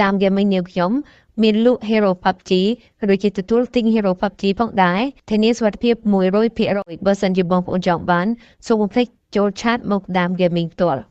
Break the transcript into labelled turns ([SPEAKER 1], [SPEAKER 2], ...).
[SPEAKER 1] តាម gaming នាងខ្ញុំមានលក់ Hero PUBG ឬជាទទួលទិញ Hero PUBG ផងដែរធានាសុវត្ថិភាព 100% បើសិនជាបងប្អូនចង់បានសូមកុំភ្លេចចូលឆាតមកតាម gaming ផ្ទាល់